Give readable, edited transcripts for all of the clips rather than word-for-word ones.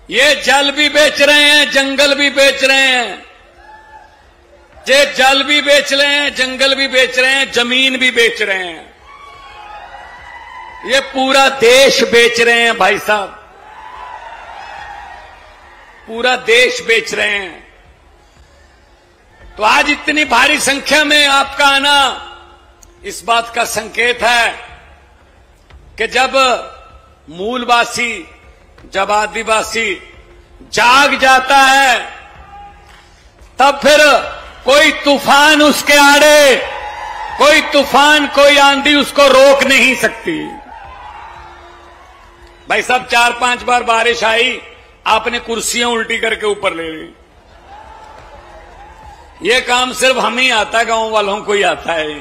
ये जल भी बेच रहे हैं, जंगल भी बेच रहे हैं। ये जल भी बेच रहे हैं, जंगल भी बेच रहे हैं, जमीन भी बेच रहे हैं। ये पूरा देश बेच रहे हैं भाई साहब, पूरा देश बेच रहे हैं। तो आज इतनी भारी संख्या में आपका आना इस बात का संकेत है कि जब मूलवासी, जब आदिवासी जाग जाता है, तब फिर कोई तूफान उसके आड़े, कोई तूफान, कोई आंधी उसको रोक नहीं सकती। भाई साहब 4-5 बार बारिश आई, आपने कुर्सियां उल्टी करके ऊपर ले ली। ये काम सिर्फ हम ही आता है, गांव वालों को ही आता है,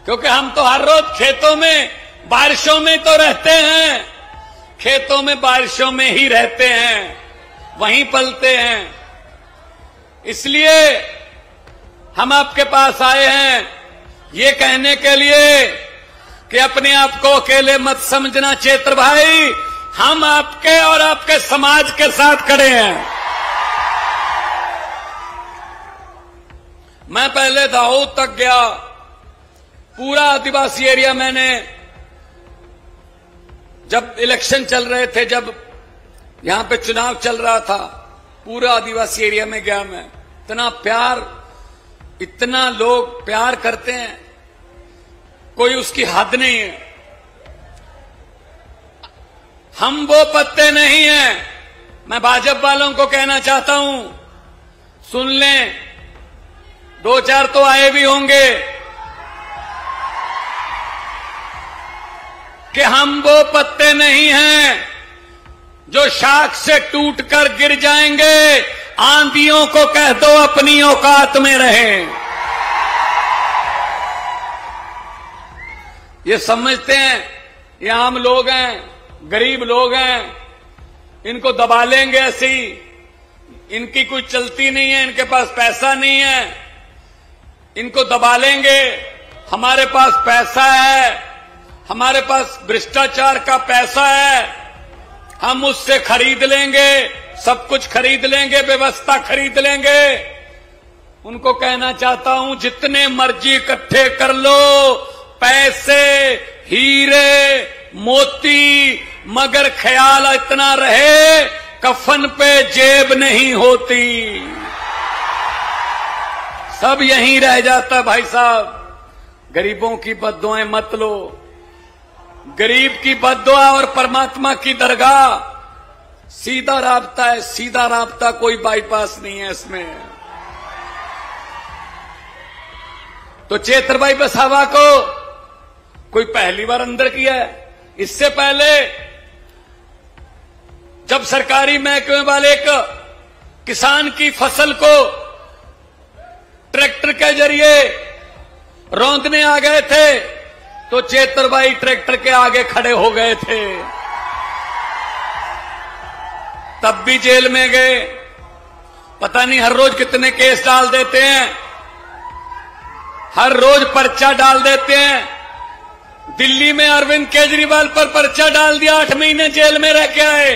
क्योंकि हम तो हर रोज खेतों में बारिशों में तो रहते हैं, खेतों में बारिशों में ही रहते हैं, वहीं पलते हैं। इसलिए हम आपके पास आए हैं ये कहने के लिए कि अपने आप को अकेले मत समझना चेत्र भाई, हम आपके और आपके समाज के साथ खड़े हैं। मैं पहले दाऊद तक गया, पूरा आदिवासी एरिया मैंने, जब इलेक्शन चल रहे थे, जब यहां पे चुनाव चल रहा था, पूरा आदिवासी एरिया में गया मैं। इतना प्यार, इतना लोग प्यार करते हैं, कोई उसकी हद नहीं है। हम वो पत्ते नहीं हैं। मैं भाजपा वालों को कहना चाहता हूं, सुन लें, 2-4 तो आए भी होंगे कि हम वो पत्ते नहीं हैं जो शाख से टूटकर गिर जाएंगे। आंधियों को कह दो अपनी औकात में रहें। ये समझते हैं ये आम लोग हैं, गरीब लोग हैं, इनको दबा लेंगे ऐसे ही, इनकी कुछ चलती नहीं है, इनके पास पैसा नहीं है, इनको दबा लेंगे। हमारे पास पैसा है, हमारे पास भ्रष्टाचार का पैसा है, हम उससे खरीद लेंगे, सब कुछ खरीद लेंगे, व्यवस्था खरीद लेंगे। उनको कहना चाहता हूं, जितने मर्जी इकट्ठे कर लो पैसे, हीरे, मोती, मगर ख्याल इतना रहे कफन पे जेब नहीं होती, सब यहीं रह जाता। भाई साहब गरीबों की बद्दुआएं मत लो। गरीब की बद्दुआ और परमात्मा की दरगाह सीधा राब्ता है, सीधा राब्ता, कोई बाईपास नहीं है इसमें। तो चेत्र भाई बसावा को कोई पहली बार अंदर किया है? इससे पहले जब सरकारी महकमे वाले किसान की फसल को ट्रैक्टर के जरिए रौंदने आ गए थे, तो चेतर भाई ट्रैक्टर के आगे खड़े हो गए थे, तब भी जेल में गए। पता नहीं हर रोज कितने केस डाल देते हैं, हर रोज पर्चा डाल देते हैं। दिल्ली में अरविंद केजरीवाल पर पर्चा डाल दिया, 8 महीने जेल में रह के आए।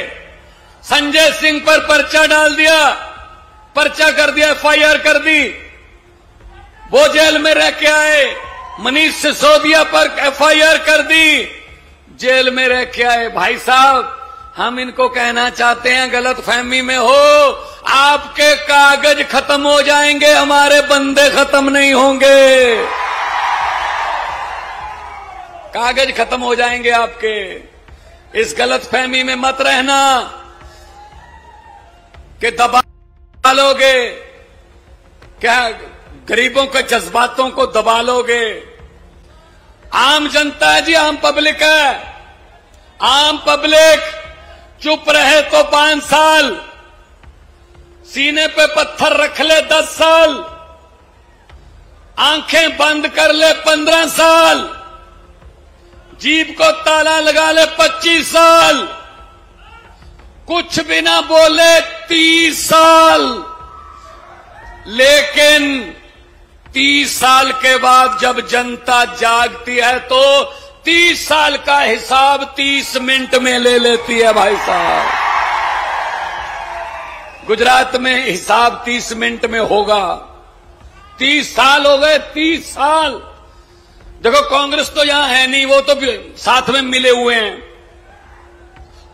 संजय सिंह पर पर्चा डाल दिया, पर्चा कर दिया, FIR कर दी, वो जेल में रह के आए। मनीष सिसोदिया पर FIR कर दी, जेल में रह के आए। भाई साहब हम इनको कहना चाहते हैं, गलत फहमी में हो, आपके कागज खत्म हो जाएंगे, हमारे बंदे खत्म नहीं होंगे। कागज खत्म हो जाएंगे आपके। इस गलत फहमी में मत रहना कि दबा लोगे, क्या गरीबों के जज्बातों को दबा लोगे। आम जनता है जी, आम पब्लिक है। आम पब्लिक चुप रहे तो 5 साल, सीने पे पत्थर रख ले 10 साल, आंखें बंद कर ले 15 साल, जीभ को ताला लगा ले 25 साल, कुछ भी ना बोले 30 साल, लेकिन 30 साल के बाद जब जनता जागती है तो 30 साल का हिसाब 30 मिनट में ले लेती है भाई साहब। गुजरात में हिसाब 30 मिनट में होगा। 30 साल हो गए, 30 साल। देखो कांग्रेस तो यहां है नहीं, वो तो साथ में मिले हुए हैं।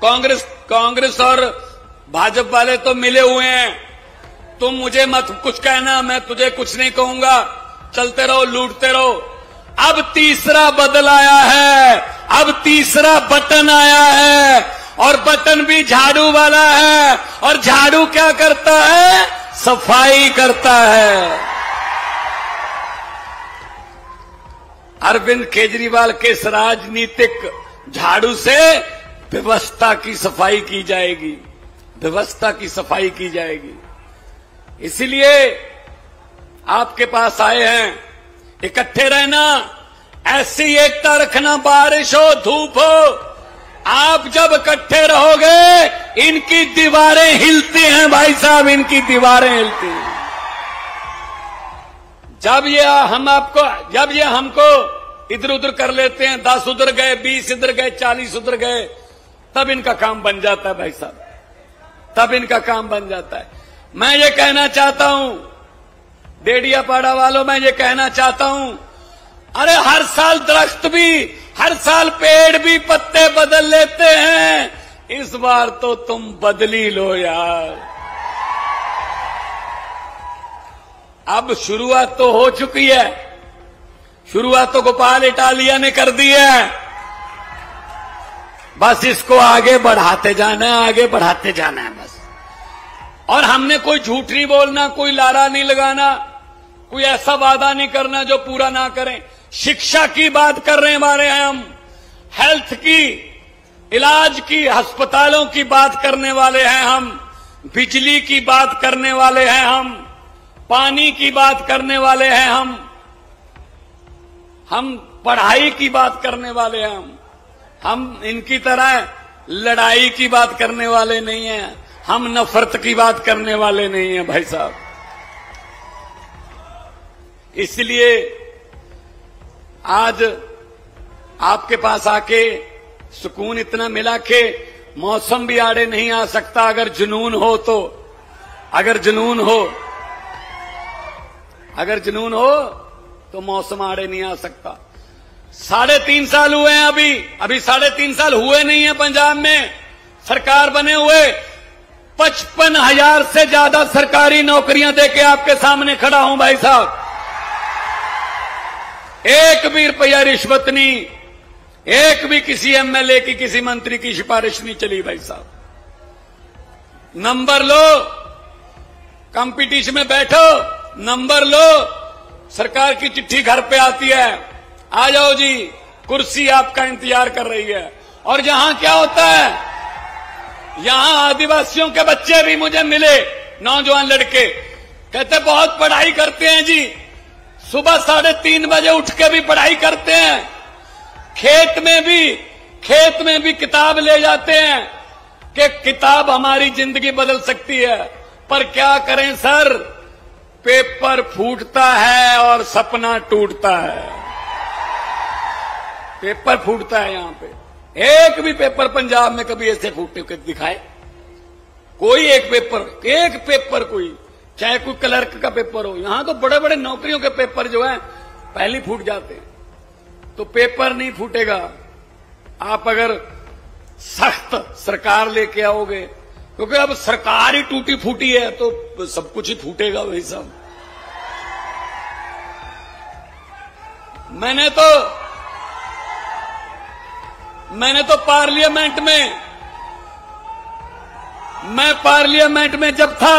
कांग्रेस और भाजपा वाले तो मिले हुए हैं। तुम मुझे मत कुछ कहना, मैं तुझे कुछ नहीं कहूंगा, चलते रहो, लूटते रहो। अब तीसरा बदल आया है, अब तीसरा बटन आया है, और बटन भी झाड़ू वाला है। और झाड़ू क्या करता है? सफाई करता है। अरविंद केजरीवाल के इस राजनीतिक झाड़ू से व्यवस्था की सफाई की जाएगी, व्यवस्था की सफाई की जाएगी। इसलिए आपके पास आए हैं, इकट्ठे रहना, ऐसी एकता रखना, बारिश हो धूप हो, आप जब इकट्ठे रहोगे इनकी दीवारें हिलती हैं भाई साहब, इनकी दीवारें हिलती हैं। जब ये हमको इधर उधर कर लेते हैं, 10 उधर गए, 20 इधर गए, 40 उधर गए, तब इनका काम बन जाता है भाई साहब, तब इनका काम बन जाता है। मैं ये कहना चाहता हूं, डेडियापाड़ा वालों, मैं ये कहना चाहता हूं, अरे हर साल दरख्त भी, हर साल पेड़ भी पत्ते बदल लेते हैं, इस बार तो तुम बदली लो यार। अब शुरुआत तो हो चुकी है, शुरुआत तो गोपाल इटालिया ने कर दी है, बस इसको आगे बढ़ाते जाना है, आगे बढ़ाते जाना है बस। और हमने कोई झूठ नहीं बोलना, कोई लारा नहीं लगाना, कोई ऐसा वादा नहीं करना जो पूरा ना करें। शिक्षा की बात कर रहे वाले हैं हम, हेल्थ की, इलाज की, अस्पतालों की बात करने वाले हैं हम, बिजली की बात करने वाले हैं हम, पानी की बात करने वाले हैं हम पढ़ाई की बात करने वाले हैं हम इनकी तरह लड़ाई की बात करने वाले नहीं हैं, हम नफरत की बात करने वाले नहीं हैं भाई साहब। इसलिए आज आपके पास आके सुकून इतना मिला कि मौसम भी आड़े नहीं आ सकता अगर जुनून हो तो, अगर जुनून हो तो मौसम आड़े नहीं आ सकता। 3.5 साल हुए हैं, अभी 3.5 साल हुए नहीं है पंजाब में सरकार बने हुए। 55,000 से ज्यादा सरकारी नौकरियां देके आपके सामने खड़ा हूं भाई साहब। एक भी रुपया रिश्वत नहीं, एक भी किसी एमएलए की, किसी मंत्री की सिफारिश नहीं चली भाई साहब। नंबर लो, कंपटीशन में बैठो, नंबर लो, सरकार की चिट्ठी घर पे आती है, आ जाओ जी, कुर्सी आपका इंतजार कर रही है। और यहां क्या होता है, यहां आदिवासियों के बच्चे भी मुझे मिले, नौजवान लड़के, कहते बहुत पढ़ाई करते हैं जी, सुबह 3:30 बजे उठ के भी पढ़ाई करते हैं, खेत में भी किताब ले जाते हैं कि किताब हमारी जिंदगी बदल सकती है। पर क्या करें सर, पेपर फूटता है और सपना टूटता है। पेपर फूटता है यहां पे, एक भी पेपर पंजाब में कभी ऐसे फूटे के दिखाए? कोई एक पेपर कोई, चाहे कोई क्लर्क का पेपर हो, यहां तो बड़े बड़े नौकरियों के पेपर जो है पहले फूट जाते हैं। तो पेपर नहीं फूटेगा, आप अगर सख्त सरकार लेके आओगे, क्योंकि अब सरकार ही टूटी फूटी है तो सब कुछ ही फूटेगा वही सब। मैंने तो पार्लियामेंट में जब था,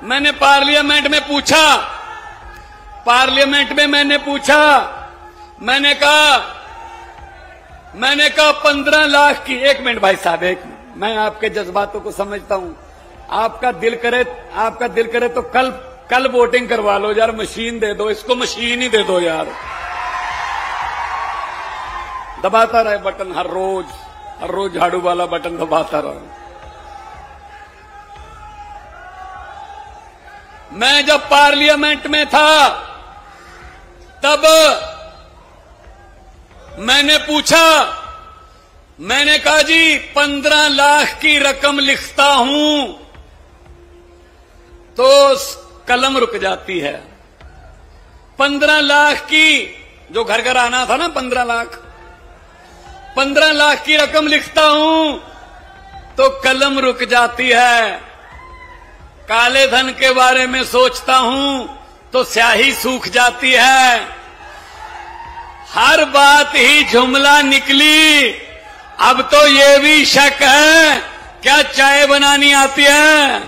मैंने पार्लियामेंट में पूछा, मैंने कहा 15 लाख की, 1 मिनट भाई साहब, 1 मिनट, मैं आपके जज्बातों को समझता हूं। आपका दिल करे तो कल वोटिंग करवा लो यार, मशीन दे दो, इसको मशीन ही दे दो यार। दबाता रहे बटन, हर रोज झाड़ू वाला बटन दबाता रहे। मैं जब पार्लियामेंट में था तब मैंने पूछा, मैंने कहा जी 15 लाख की रकम लिखता हूं तो कलम रुक जाती है। 15 लाख की, जो घर घर आना था ना 15 लाख की रकम लिखता हूं तो कलम रुक जाती है। काले धन के बारे में सोचता हूं तो स्याही सूख जाती है। हर बात ही जुमला निकली। अब तो ये भी शक है, क्या चाय बनानी आती है?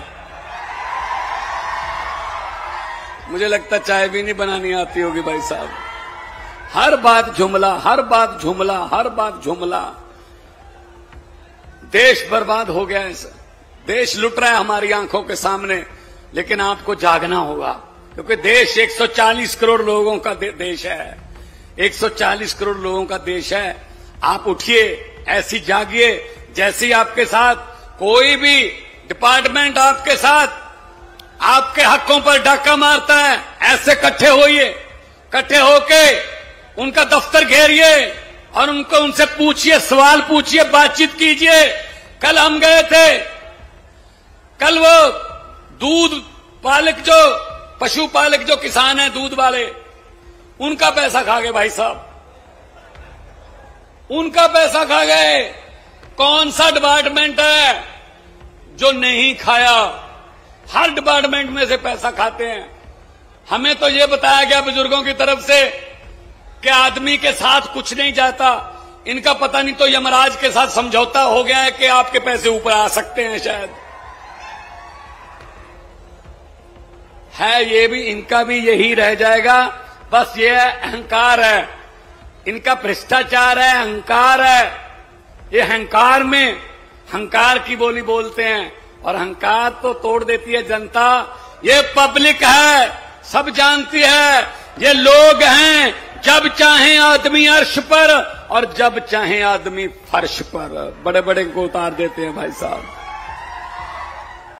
मुझे लगता चाय भी नहीं बनानी आती होगी भाई साहब। हर बात जुमला, हर बात जुमला, हर बात जुमला। देश बर्बाद हो गया है। देश लुट रहा है हमारी आंखों के सामने, लेकिन आपको जागना होगा, क्योंकि देश 140 करोड़ लोगों का देश है। 140 करोड़ लोगों का देश है। आप उठिए, ऐसी जागिए जैसी आपके साथ कोई भी डिपार्टमेंट आपके साथ आपके हकों पर डाका मारता है। ऐसे इकट्ठे होइए, इकट्ठे होके उनका दफ्तर घेरिए और उनसे पूछिए, सवाल पूछिए, बातचीत कीजिए। कल हम गए थे, कल वो दूध पालक, जो पशुपालक, जो किसान हैं दूध वाले, उनका पैसा खा गए भाई साहब, उनका पैसा खा गए। कौन सा डिपार्टमेंट है जो नहीं खाया? हर डिपार्टमेंट में से पैसा खाते हैं। हमें तो ये बताया गया बुजुर्गों की तरफ से कि आदमी के साथ कुछ नहीं जाता। इनका पता नहीं तो यमराज के साथ समझौता हो गया है कि आपके पैसे ऊपर आ सकते हैं शायद। है ये भी, इनका भी यही रह जाएगा। बस ये अहंकार है, इनका भ्रष्टाचार है, अहंकार है। ये अहंकार में अहंकार की बोली बोलते हैं, और अहंकार तो तोड़ देती है जनता। ये पब्लिक है, सब जानती है। ये लोग हैं, जब चाहे आदमी अर्श पर और जब चाहे आदमी फर्श पर, बड़े बड़े को उतार देते हैं भाई साहब।